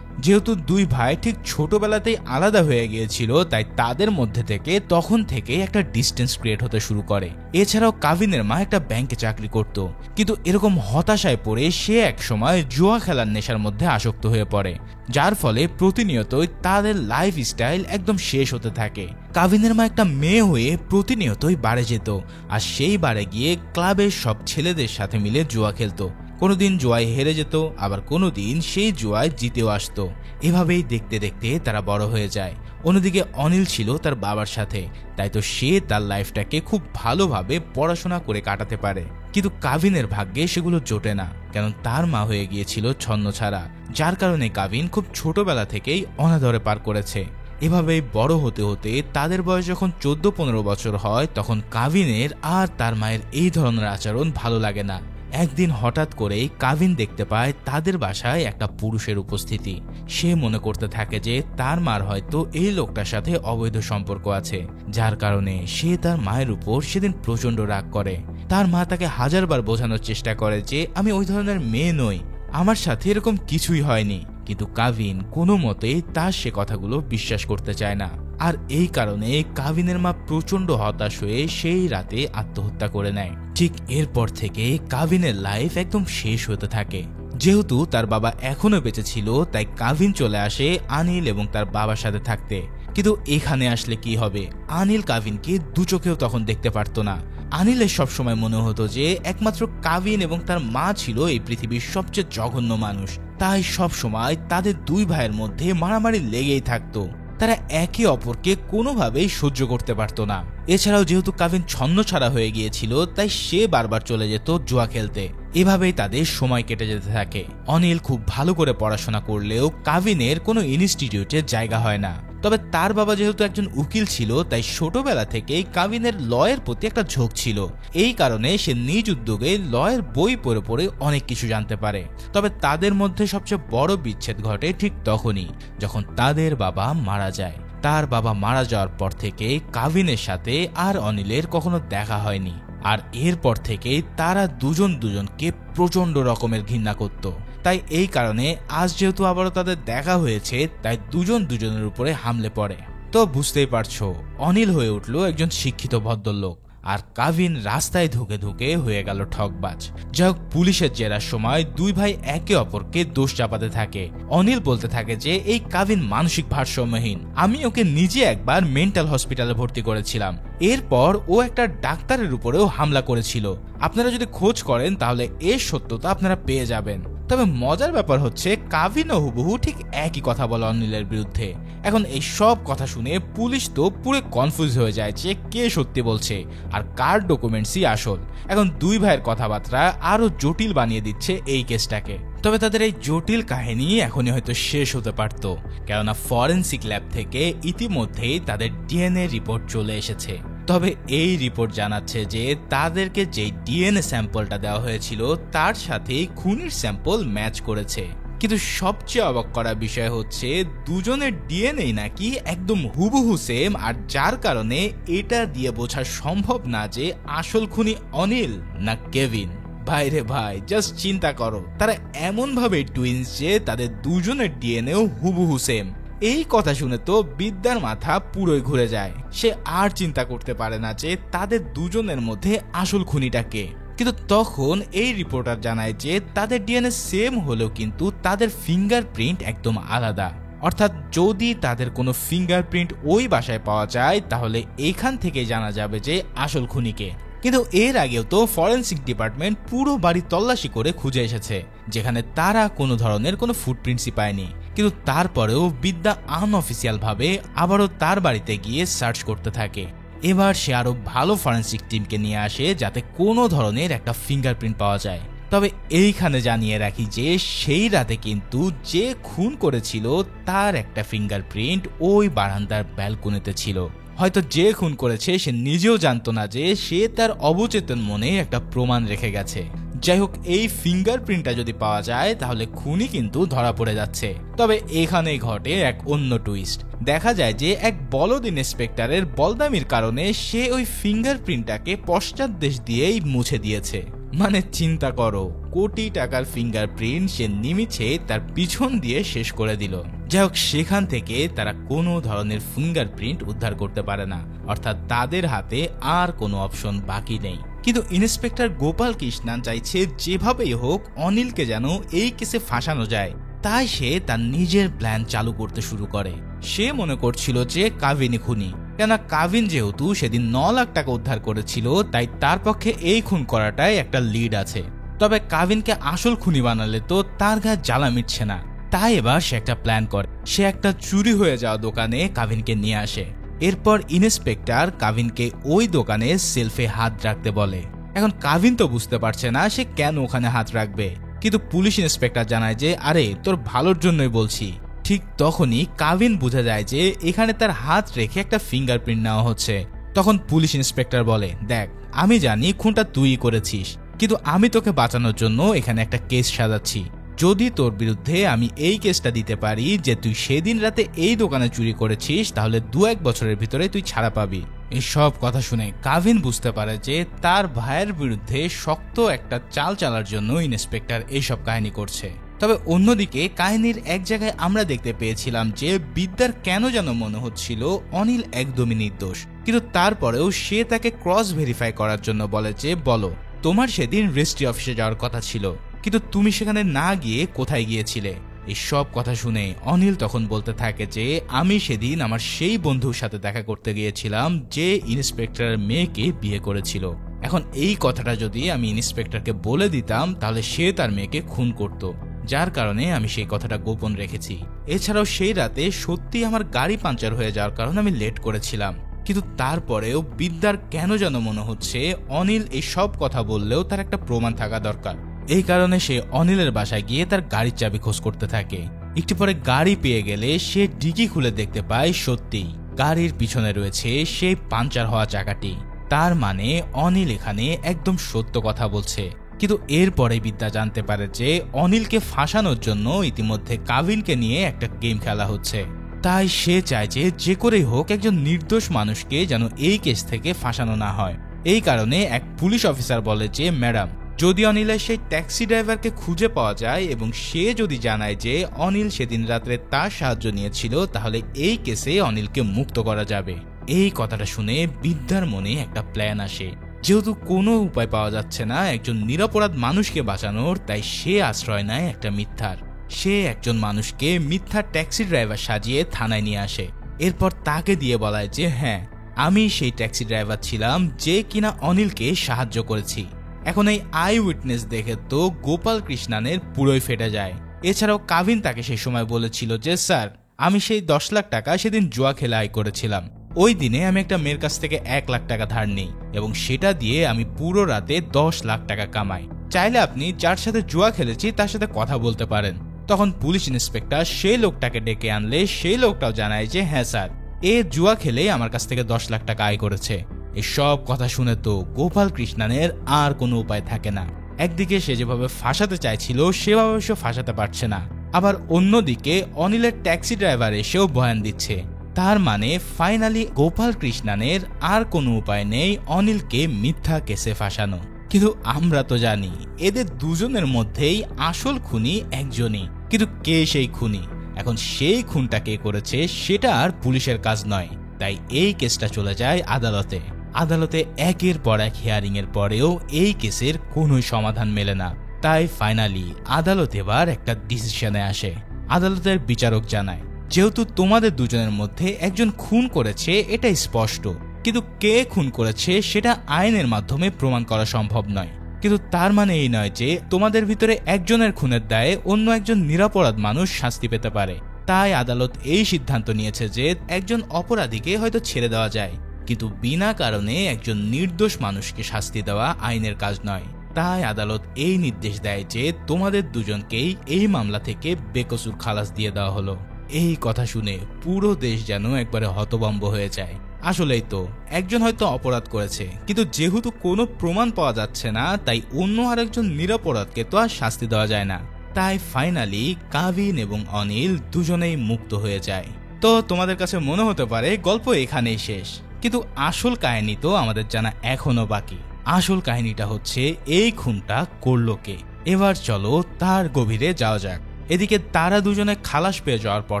S1: যেহেতু দুই ভাই ঠিক ছোটবেলাতেই আলাদা হয়ে গিয়েছিল, তাই তাদের মধ্যে থেকে তখন থেকে একটা ডিস্টেন্স ক্রিয়েট হতে শুরু করে। এছাড়াও কাভিনের মা একটা ব্যাংকে চাকরি করত, কিন্তু এরকম হতাশায় পড়ে সে এক সময় জুয়া খেলার নেশার মধ্যে আসক্ত হয়ে পড়ে, যার ফলে প্রতিনিয়তই তাদের লাইফ স্টাইল একদম শেষ হতে থাকে। কাভিনের মা একটা মেয়ে হয়ে প্রতিনিয়তই বারে যেত, আর সেই বারে গিয়ে ক্লাবের সব ছেলেদের সাথে মিলে জুয়া খেলতো। কোনোদিন জুয়ায় হেরে যেত, আবার কোনোদিন সেই জুয়ায় জিতেও আসতো। এভাবেই দেখতে দেখতে তারা বড় হয়ে যায়। অন্যদিকে অনিল ছিল তার বাবার সাথে, তাই তো সে তার লাইফটাকে খুব ভালোভাবে পড়াশোনা করে কাটাতে পারে। কিন্তু কাভিনের ভাগ্যে সেগুলো জোটে না, কারণ তার মা হয়ে গিয়েছিল ছন্নছাড়া, যার কারণে কাভিন খুব ছোটবেলা থেকেই অনাদরে পার করেছে। এভাবেই বড় হতে হতে তাদের বয়স যখন 14-15 বছর হয়, তখন কাভিনের আর তার মায়ের এই ধরনের আচরণ ভালো লাগে না। একদিন হঠাৎ করেই কাভিন দেখতে পায় তাদের বাসায় একটা পুরুষের উপস্থিতি। সে মনে করতে থাকে যে তার মার হয়তো এই লোকটার সাথে অবৈধ সম্পর্ক আছে, যার কারণে সে তার মায়ের উপর সেদিন প্রচন্ড রাগ করে। তার মা তাকে হাজারবার বোঝানোর চেষ্টা করে যে আমি ওই ধরনের মেয়ে নই, আমার সাথে এরকম কিছুই হয়নি, কিন্তু কাভিন কোনো মতেই তার সে কথাগুলো বিশ্বাস করতে চায় না। আর এই কারণে কাভিনের মা প্রচন্ড হতাশ হয়ে সেই রাতে আত্মহত্যা করে নেয়। ঠিক এরপর থেকে কাভিনের লাইফ একদম শেষ হতে থাকে। যেহেতু তার বাবা এখনো বেঁচে ছিল, তাই কাভিন চলে আসে আনিল এবং তার বাবার সাথে থাকতে। কিন্তু এখানে আসলে কি হবে, আনিল কাভিনকে দু চোখেও তখন দেখতে পারতো না। আনিলের সবসময় মনে হতো যে একমাত্র কাভিন এবং তার মা ছিল এই পৃথিবীর সবচেয়ে জঘন্য মানুষ, তাই সবসময় তাদের দুই ভাইয়ের মধ্যে মারামারি লেগেই থাকতো। তারা একে অপরকে কোনোভাবেই সহ্য করতে পারত না। এছাড়াও যেহেতু কাভিন ছন্নছাড়া হয়ে গিয়েছিল, তাই সে বারবার চলে যেত জুয়া খেলতে। এভাবেই তাদের সময় কেটে যেতে থাকে। অনিল খুব ভালো করে পড়াশোনা করলেও কাভিনের কোনো ইনস্টিটিউটে জায়গা হয় না। তবে তার বাবা যেহেতু একজন উকিল ছিল, তাই ছোটবেলা থেকেই কাভিনের লয়ের প্রতি একটা ঝোঁক ছিল। এই কারণে সে নিজ উদ্যোগে লয়ের বই পড়ে পড়ে অনেক কিছু জানতে পারে। তবে তাদের মধ্যে সবচেয়ে বড় বিচ্ছেদ ঘটে ঠিক তখনই, যখন তাদের বাবা মারা যায়। তার বাবা মারা যাওয়ার পর থেকে কাভিনের সাথে আর অনিলের কখনো দেখা হয়নি। আর এরপর থেকেই তারা দুজনকে প্রচন্ড রকমের ঘৃণা করত। তাই এই কারণে আজ যেহেতু আবারও তাদের দেখা হয়েছে, তাই দুজনের উপরে হামলে পড়ে। তো বুঝতেই পারছো, অনিল হয়ে উঠলো একজন শিক্ষিত ভদ্রলোক, আর কাভিন রাস্তায় ধুকে ধুকে হয়ে গেল ঠকবাজ। যাই হোক, পুলিশের জেরার সময় দুই ভাই একে অপরকে দোষ চাপাতে থাকে। অনিল বলতে থাকে যে এই কাভিন মানসিক ভারসাম্যহীন, আমি ওকে নিজে একবার মেন্টাল হসপিটালে ভর্তি করেছিলাম, এরপর ও একটা ডাক্তারের উপরেও হামলা করেছিল। আপনারা যদি খোঁজ করেন তাহলে এর সত্যতা আপনারা পেয়ে যাবেন। তবে মজার ব্যাপার হচ্ছে কাভিন ও হুবহু ঠিক একই কথা বলে অনিলের বিরুদ্ধে। এখন এই সব কথা শুনে পুলিশ তো পুরো কনফিউজ হয়ে যায় যে কে সত্যি বলছে আর কার ডকুমেন্টসই আসল। এখন দুই ভাইয়ের কথাবার্তা আরো জটিল বানিয়ে দিচ্ছে এই কেসটাকে। তবে তাদের এই জটিল কাহিনী এখনই হয়তো শেষ হতে পারত, কেননা ফরেনসিক ল্যাব থেকে ইতিমধ্যেই তাদের ডিএনএ রিপোর্ট চলে এসেছে। তবে এই রিপোর্ট জানাচ্ছে যে তাদেরকে যে ডিএনএ স্যাম্পলটা দেওয়া হয়েছিল তার সাথে খুনির স্যাম্পল ম্যাচ করেছে। কিন্তু সবচেয়ে অবাক করা বিষয় হচ্ছে দুজনের ডিএনএ নাকি একদম হুবহু সেম, আর যার কারণে এটা দিয়ে বোঝা সম্ভব না যে আসল খুনি অনিল না কেভিন। ভাইরে ভাই, জাস্ট চিন্তা করো, তারা এমন ভাবে টুইন্স যে তাদের দুজনের ডিএনএও হুবহু সেম। এই কথা শুনে তো বিদ্যার মাথা পুরোই ঘুরে যায়। সে আর চিন্তা করতে পারে না যে তাদের দুজনের মধ্যে আসল খুনিটা কে। কিন্তু তখন এই রিপোর্টার জানায় যে তাদের ডিএনএ সেম হলেও কিন্তু তাদের ফিঙ্গারপ্রিন্ট একদম আলাদা। অর্থাৎ যদি তাদের কোনো ফিঙ্গারপ্রিন্ট ওই বাসায় পাওয়া যায়, তাহলে এখান থেকে জানা যাবে যে আসল খুনিকে। কিন্তু এর আগেও তো ফরেনসিক ডিপার্টমেন্ট পুরো বাড়ি তল্লাশি করে খুঁজে এসেছে, যেখানে তারা কোনো ধরনের কোনো ফুটপ্রিন্টসই পায়নি। কিন্তু তারপরেও বিদ্যা আনঅফিসিয়াল ভাবে আবারও তার বাড়িতে গিয়ে সার্চ করতে থাকে। এবার সে আরো ভালো ফরেনসিক টিমকে নিয়ে আসে, যাতে কোনো ধরনের একটা ফিঙ্গারপ্রিন্ট পাওয়া যায়। তবে এইখানে জানিয়ে রাখি যে সেই রাতে কিন্তু যে খুন করেছিল তার একটা ফিঙ্গারপ্রিন্ট ওই বারান্দার ব্যালকনিতে ছিল। হয়তো যে খুন করেছে সে নিজেও জানতো না যে সে তার অবচেতন মনে একটা প্রমাণ রেখে গেছে। যাই হোক, এই ফিঙ্গারপ্রিন্টটা যদি পাওয়া যায় তাহলে খুনি কিন্তু ধরা পড়ে যাচ্ছে। তবে এখানেই ঘটে এক অন্য টুইস্ট। দেখা যায় যে এক বলদ ইন্সপেক্টরের বলদামির কারণে সে ওই ফিঙ্গারপ্রিন্টটাকে পশ্চাৎ দেশ দিয়েই মুছে দিয়েছে। মানে চিন্তা করো, কোটি টাকার ফিঙ্গারপ্রিন্ট সে নিমিছে তার পিছন দিয়ে শেষ করে দিল। যাই হোক, সেখান থেকে তারা কোনো ধরনের ফিঙ্গারপ্রিন্ট উদ্ধার করতে পারে না, অর্থাৎ তাদের হাতে আর কোনো অপশন বাকি নেই। কিন্তু ইন্সপেক্টর গোপাল কৃষ্ণান চাইছে যেভাবেই হোক অনিলকে যেন এই কেসে ফাঁসানো যায়। তাই সে তার নিজের প্ল্যান চালু করতে শুরু করে। সে মনে করছিল যে কাভিনই খুনি, কেননা কাভিন যেহেতু সেদিন 9 লাখ টাকা উদ্ধার করেছিল, তাই তার পক্ষে এই খুন করাটাই একটা লিড আছে। তবে কাভিনকে আসল খুনি বানালে তো তার গায়ে জ্বালা মিটছে না। তাই এবার সে একটা প্ল্যান করে। সে একটা চুরি হয়ে যাওয়া দোকানে কাভিনকে নিয়ে আসে। এরপর ইন্সপেক্টর কাভিনকে ওই দোকানে সেলফে হাত রাখতে বলে। এখন কাভিন তো বুঝতে পারছে না সে কেন ওখানে হাত রাখবে, কিন্তু পুলিশ ইন্সপেক্টর জানায় যে আরে তোর ভালোর জন্যই বলছি। ঠিক তখনই কাভিন বুঝে যায় যে এখানে তার হাত রেখে একটা ফিঙ্গারপ্রিন্ট নেওয়া হচ্ছে। তখন পুলিশ ইন্সপেক্টর বলে, দেখ আমি জানি খুনটা তুই করেছিস, কিন্তু আমি তোকে বাঁচানোর জন্য এখানে একটা কেস সাজাচ্ছি। যদি তোর বিরুদ্ধে আমি এই কেসটা দিতে পারি যে তুই সেদিন রাতে এই দোকানে চুরি করেছিস, তাহলে 2-1 বছরের ভিতরে তুই ছাড়া পাবি। এসব কথা শুনে কাভিন বুঝতে পারে যে তার ভাইয়ের বিরুদ্ধে শক্ত একটা চাল চালার জন্য ইন্সপেক্টর এইসব কাহিনী করছে। তবে অন্যদিকে কাহিনীর এক জায়গায় আমরা দেখতে পেয়েছিলাম যে বিদ্যার কেন যেন মনে হচ্ছিল অনিল একদমই নির্দোষ, কিন্তু তারপরেও সে তাকে ক্রস ভেরিফাই করার জন্য বলে যে বলো তোমার সেদিন রেজিস্ট্রি অফিসে যাওয়ার কথা ছিল, কিন্তু তুমি সেখানে না গিয়ে কোথায় গিয়েছিলে। এই সব কথা শুনে অনিল তখন বলতে থাকে যে আমি সেদিন আমার সেই বন্ধুর সাথে দেখা করতে গিয়েছিলাম যে ইন্সপেক্টরের মেয়েকে বিয়ে করেছিল। এখন এই কথাটা যদি আমি ইন্সপেক্টরকে বলে দিতাম তাহলে সে তার মেয়েকে খুন করত, যার কারণে আমি সেই কথাটা গোপন রেখেছি। এছাড়াও সেই রাতে সত্যি আমার গাড়ি পাঞ্চার হয়ে যাওয়ার কারণে আমি লেট করেছিলাম, কিন্তু তারপরেও বিদ্যার কেন যেন মনে হচ্ছে অনিল এই সব কথা বললেও তার একটা প্রমাণ থাকা দরকার। এই কারণে সে অনিলের বাসায় গিয়ে তার গাড়ির চাবি খোঁজ করতে থাকে। একটু পরে গাড়ি পেয়ে গেলে সে ডিকি খুলে দেখতে পায় সত্যি গাড়ির পিছনে রয়েছে সেই পাঞ্চার হওয়া চাকাটি। তার মানে অনিল এখানে একদম সত্য কথা বলছে। কিন্তু এরপরে বিদ্যা জানতে পারে যে অনিলকে ফাঁসানোর জন্য ইতিমধ্যে কাভিনকে নিয়ে একটা গেম খেলা হচ্ছে। তাই সে চায় যে যে করেই হোক একজন নির্দোষ মানুষকে যেন এই কেস থেকে ফাঁসানো না হয়। এই কারণে এক পুলিশ অফিসার বলে যে ম্যাডাম, যদি অনিলের সেই ট্যাক্সি ড্রাইভারকে খুঁজে পাওয়া যায় এবং সে যদি জানায় যে অনিল সেদিন রাত্রে তার সাহায্য নিয়েছিল তাহলে এই কেসে অনিলকে মুক্ত করা যাবে। এই কথাটা শুনে বিদ্যার মনে একটা প্ল্যান আসে। যেহেতু কোনো উপায় পাওয়া যাচ্ছে না একজন নিরপরাধ মানুষকে বাঁচানোর, তাই সে আশ্রয় নেয় একটা মিথ্যার। সে একজন মানুষকে মিথ্যা ট্যাক্সি ড্রাইভার সাজিয়ে থানায় নিয়ে আসে। এরপর তাকে দিয়ে বলায় যে হ্যাঁ আমি সেই ট্যাক্সি ড্রাইভার ছিলাম যে কিনা অনিলকে সাহায্য করেছি। এখন এই আই উইটনেস দেখে তো গোপাল কৃষ্ণানের পুরোই ফেটে যায়। এছাড়াও কাভিন তাকে সেই সময় বলেছিল যে স্যার আমি সেই 10 লাখ টাকা সেদিন জুয়া খেলে আয় করেছিলাম। ওই দিনে আমি একটা মেয়ের কাছ থেকে 1 লাখ টাকা ধার নিই এবং সেটা দিয়ে আমি পুরো রাতে 10 লাখ টাকা কামাই। চাইলে আপনি যার সাথে জুয়া খেলেছি তার সাথে কথা বলতে পারেন। তখন পুলিশ ইন্সপেক্টর সেই লোকটাকে ডেকে আনলে সেই লোকটাও জানায় যে হ্যাঁ স্যার এ জুয়া খেলে আমার কাছ থেকে 10 লাখ টাকা আয় করেছে। এসব কথা শুনে তো গোপাল কৃষ্ণানের আর কোনো উপায় থাকে না। একদিকে সে যেভাবে ফাঁসাতে চাইছিল সেভাবে সে ফাঁসাতে পারছে না, আবার অন্যদিকে অনিলের ট্যাক্সি ড্রাইভার এসেও বয়ান দিচ্ছে। তার মানে ফাইনালি গোপাল কৃষ্ণানের আর কোনো উপায় নেই অনিলকে মিথ্যা কেসে ফাঁসানো। কিন্তু আমরা তো জানি এদের দুজনের মধ্যেই আসল খুনি একজনই, কিন্তু কে সেই খুনি, এখন সেই খুনটা কে করেছে সেটা আর পুলিশের কাজ নয়। তাই এই কেসটা চলে যায় আদালতে। আদালতে একের পর এক হিয়ারিং এর পরেও এই কেসের কোনো সমাধান মেলে না। তাই ফাইনালি আদালত এবার একটা ডিসিশনে আসে। আদালতের বিচারক জানায় যেহেতু তোমাদের দুজনের মধ্যে একজন খুন করেছে এটা স্পষ্ট, কিন্তু কে খুন করেছে সেটা আইনের মাধ্যমে প্রমাণ করা সম্ভব নয়। কিন্তু তার মানে এই নয় যে তোমাদের ভিতরে একজনের খুনের দায়ে অন্য একজন নিরপরাধ মানুষ শাস্তি পেতে পারে। তাই আদালত এই সিদ্ধান্ত নিয়েছে যে একজন অপরাধীকে হয়তো ছেড়ে দেওয়া যায়, কিন্তু বিনা কারণে একজন নির্দোষ মানুষকে শাস্তি দেওয়া আইনের কাজ নয়। তাই আদালত এই নির্দেশ দেয় যে তোমাদের দুজনকেই এই মামলা থেকে বেকসুর খালাস দিয়ে দেওয়া হলো। এই কথা শুনে পুরো দেশ যেন একবারে হতভম্ব হয়ে যায়। আসলেই তো একজন হয়তো অপরাধ করেছে, কিন্তু যেহেতু কোনো প্রমাণ পাওয়া যাচ্ছে না তাই অন্য আরেকজন নিরপরাধকে তো আর শাস্তি দেওয়া যায় না। তাই ফাইনালি কাভিন এবং অনিল দুজনেই মুক্ত হয়ে যায়। তো তোমাদের কাছে মনে হতে পারে গল্প এখানেই শেষ, কিন্তু আসল কাহিনী তো আমাদের জানা এখনো বাকি। আসল কাহিনীটা হচ্ছে এই খুনটা করলো কে। এবার চলো তার গভীরে যাওয়া যাক। এদিকে তারা দুজনে খালাস পেয়ে যাওয়ার পর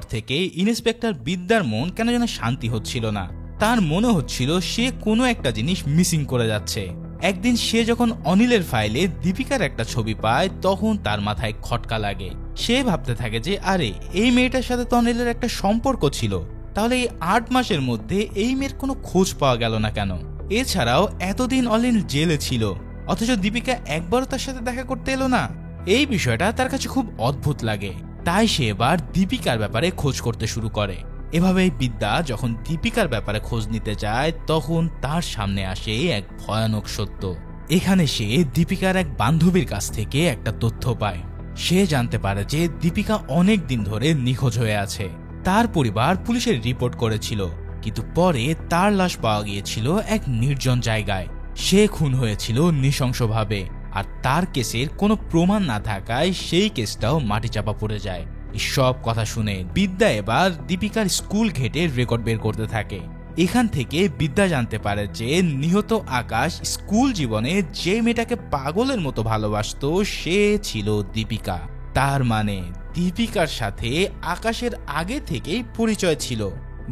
S1: থেকে ইন্সপেক্টর বিদ্যার মন কেন যেন শান্তি হচ্ছিল না। তার মনে হচ্ছিল সে কোনো একটা জিনিস মিসিং করে যাচ্ছে। একদিন সে যখন অনিলের ফাইলে দীপিকার একটা ছবি পায় তখন তার মাথায় খটকা লাগে। সে ভাবতে থাকে যে আরে এই মেয়েটার সাথে তো অনিলের একটা সম্পর্ক ছিল, তাহলে এই 8 মাসের মধ্যে এই মেয়ের কোনো খোঁজ পাওয়া গেল না কেন? এছাড়াও এতদিন অনিল জেলে ছিল অথচ দীপিকা একবারও তার সাথে দেখা করতে এলো না। এই বিষয়টা তার কাছে খুব অদ্ভুত লাগে। তাই সে এবার দীপিকার ব্যাপারে খোঁজ করতে শুরু করে। এভাবেই বিদ্যা যখন দীপিকার ব্যাপারে খোঁজ নিতে যায় তখন তার সামনে আসে এক ভয়ানক সত্য। এখানে সে দীপিকার এক বান্ধবীর কাছ থেকে একটা তথ্য পায়। সে জানতে পারে যে দীপিকা অনেক দিন ধরে নিখোঁজ হয়ে আছে। তার পরিবার পুলিশের রিপোর্ট করেছিল, কিন্তু পরে তার লাশ পাওয়া গিয়েছিল এক নির্জন জায়গায়। সে খুন হয়েছিল নৃশংসভাবে, আর তার কেসের কোনো প্রমাণ না থাকায় সেই কেসটাও মাটি চাপা পড়ে যায়। সব কথা শুনে বিদ্যা এবার দীপিকার স্কুল ঘেটে রেকর্ড বের করতে থাকে। এখান থেকে বিদ্যা জানতে পারে যে নিহত আকাশ স্কুল জীবনে যে মেয়েটাকে পাগলের মতো ভালোবাসতো সে ছিল দীপিকা। তার মানে দীপিকার সাথে আকাশের আগে থেকেই পরিচয় ছিল।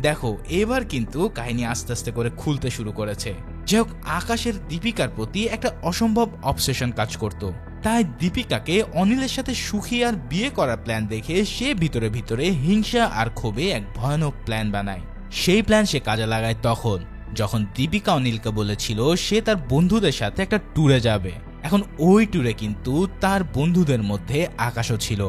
S1: দেখো এবার কিন্তু কাহিনী আস্তে আস্তে করে খুলতে শুরু করেছে। যাই হোক, আকাশের দীপিকার প্রতি একটা অসম্ভব অবসেশন কাজ করত। তাই দীপিকাকে অনিলের সাথে সুখী আর বিয়ে করার প্ল্যান দেখে সে ভিতরে ভিতরে হিংসা আর ক্ষোভে এক ভয়ানক প্ল্যান বানায়। সেই প্ল্যান সে কাজে লাগায় তখন যখন দীপিকা অনিলকে বলেছিল সে তার বন্ধুদের সাথে একটা ট্যুরে যাবে। এখন ওই ট্যুরে কিন্তু তার বন্ধুদের মধ্যে আকাশও ছিল।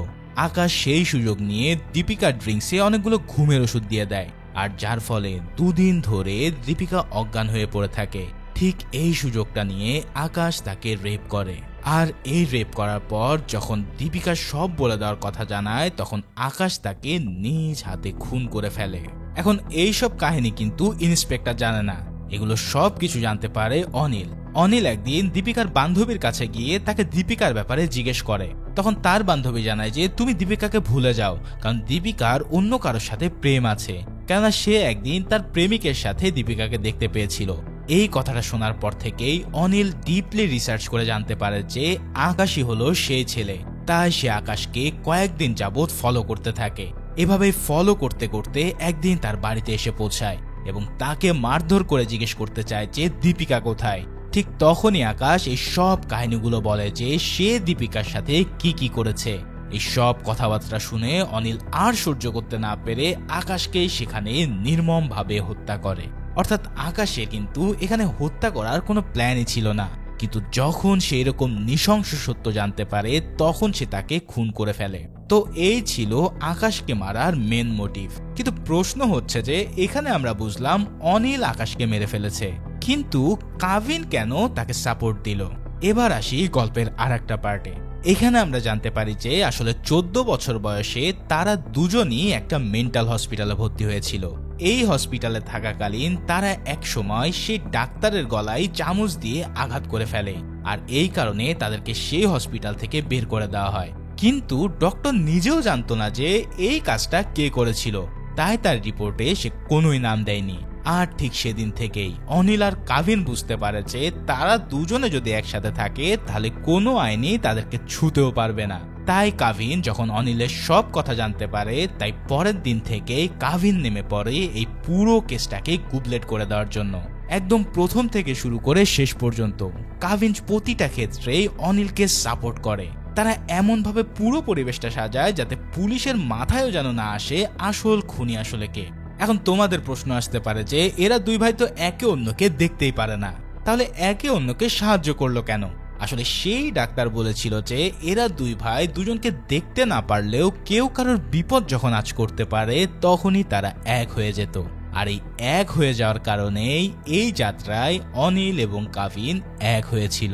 S1: আকাশ সেই সুযোগ নিয়ে দীপিকার ড্রিঙ্কসে অনেকগুলো ঘুমের ওষুধ দিয়ে দেয়, আর যার ফলে 2 দিন ধরে দীপিকা অজ্ঞান হয়ে পড়ে থাকে। ঠিক এই সুযোগটা নিয়ে আকাশ তাকে রেপ করে, আর এই রেপ করার পর যখন দীপিকা সব বলে দেওয়ার কথা জানায় তখন আকাশ তাকে নিজ হাতে খুন করে ফেলে। এখন এই সব কাহিনী কিন্তু ইন্সপেক্টর জানে না, এগুলো সব কিছু জানতে পারে অনিল। অনিল একদিন দীপিকার বান্ধবীর কাছে গিয়ে তাকে দীপিকার ব্যাপারে জিজ্ঞেস করে। তখন তার বান্ধবী জানায় যে তুমি দীপিকাকে ভুলে যাও, কারণ দীপিকার অন্য কারোর সাথে প্রেম আছে, কেননা সে একদিন তার প্রেমিকের সাথে দীপিকাকে দেখতে পেয়েছিল। এই কথাটা শোনার পর থেকেই অনিল ডিপলি রিসার্চ করে জানতে পারে যে আকাশই হলো সেই ছেলে। তাই সে আকাশকে কয়েকদিন যাবৎ ফলো করতে থাকে। এভাবে ফলো করতে করতে একদিন তার বাড়িতে এসে পৌঁছায় এবং তাকে মারধর করে জিজ্ঞেস করতে চায় যে দীপিকা কোথায়। ঠিক তখনই আকাশ এই সব কাহিনীগুলো বলে যে সে দীপিকার সাথে কি কি করেছে। এই সব কথাবার্তা শুনে অনিল আর সহ্য করতে না পেরে আকাশকে সেখানে নির্মমভাবে হত্যা করে। অর্থাৎ আকাশের কিন্তু এখানে হত্যা করার কোনো প্ল্যানই ছিল না, কিন্তু যখন সে এরকম নৃশংস সত্য জানতে পারে তখন সে তাকে খুন করে ফেলে। তো এই ছিল আকাশকে মারার মেন মোটিভ। কিন্তু প্রশ্ন হচ্ছে যে এখানে আমরা বুঝলাম অনিল আকাশকে মেরে ফেলেছে, কিন্তু কাভিন কেন তাকে সাপোর্ট দিল? এবার আসি গল্পের আরেকটা পার্টে। এখানে আমরা জানতে পারি যে আসলে 14 বছর বয়সে তারা দুজনই একটা মেন্টাল হসপিটালে ভর্তি হয়েছিল। এই হসপিটালে থাকাকালীন তারা এক সময় সেই ডাক্তারের গলায় চামচ দিয়ে আঘাত করে ফেলে, আর এই কারণে তাদেরকে সেই হসপিটাল থেকে বের করে দেওয়া হয়। কিন্তু ডক্টর নিজেও জানতো না যে এই কাজটা কে করেছিল, তাই তার রিপোর্টে সে কোনোই নাম দেয়নি। আর ঠিক সেদিন থেকেই অনিল আর কাভিন বুঝতে পারে যে তারা দুজনে যদি একসাথে থাকে তাহলে কোনো আইনই তাদেরকে ছুঁতেও পারবে না। তাই কাভিন যখন অনিলের সব কথা জানতে পারে, তাই পরের দিন থেকেই কাভিন নেমে পড়ে এই পুরো কেসটাকে গুবলেট করে দেওয়ার জন্য। একদম প্রথম থেকে শুরু করে শেষ পর্যন্ত কাভিন প্রতিটা ক্ষেত্রেই অনিলকে সাপোর্ট করে। তারা এমনভাবে পুরো পরিবেশটা সাজায় যাতে পুলিশের মাথায়ও যেন না আসে আসল খুনি আসলে কে। এখন তোমাদের প্রশ্ন আসতে পারে যে এরা দুই ভাই তো একে অন্যকে দেখতেই পারে না, তাহলে একে অন্যকে সাহায্য করলো কেন? আসলে সেই ডাক্তার বলেছিল যে এরা দুই ভাই দুজনকে দেখতে না পারলেও কেউ কারোর বিপদ যখন আঁচ করতে পারে তখনই তারা এক হয়ে যেত। আর এই এক হয়ে যাওয়ার কারণেই এই যাত্রায় অনিল এবং কাভিন এক হয়েছিল।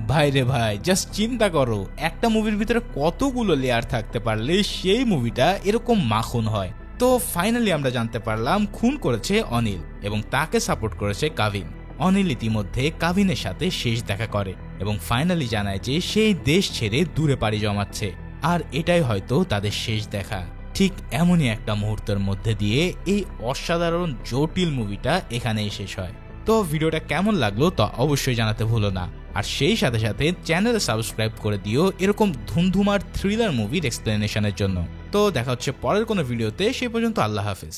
S1: ভাই রে ভাই, জাস্ট চিন্তা করো, একটা মুভির ভিতরে কতগুলো লেয়ার থাকতে পারলে সেই মুভিটা এরকম মাখন হয়। তো ফাইনালি আমরা জানতে পারলাম খুন করেছে অনিল এবং তাকে সাপোর্ট করেছে কাভিন। অনিল ইতিমধ্যে কাভিনের সাথে শেষ দেখা করে এবং ফাইনালি জানায় যে সেই দেশ ছেড়ে দূরে পাড়ি জমাচ্ছে, আর এটাই হয়তো তাদের শেষ দেখা। ঠিক এমনই একটা মুহূর্তের মধ্যে দিয়ে এই অসাধারণ জটিল মুভিটা এখানেই শেষ হয়। তো ভিডিওটা কেমন লাগলো তা অবশ্যই জানাতে ভুলো না, আর সেই সাথে সাথে চ্যানেলে সাবস্ক্রাইব করে দিও এরকম ধুমধুমার থ্রিলার মুভির এক্সপ্লেনেশনের জন্য। তো দেখা হচ্ছে পরের কোনো ভিডিওতে, সেই পর্যন্ত আল্লাহ হাফেজ।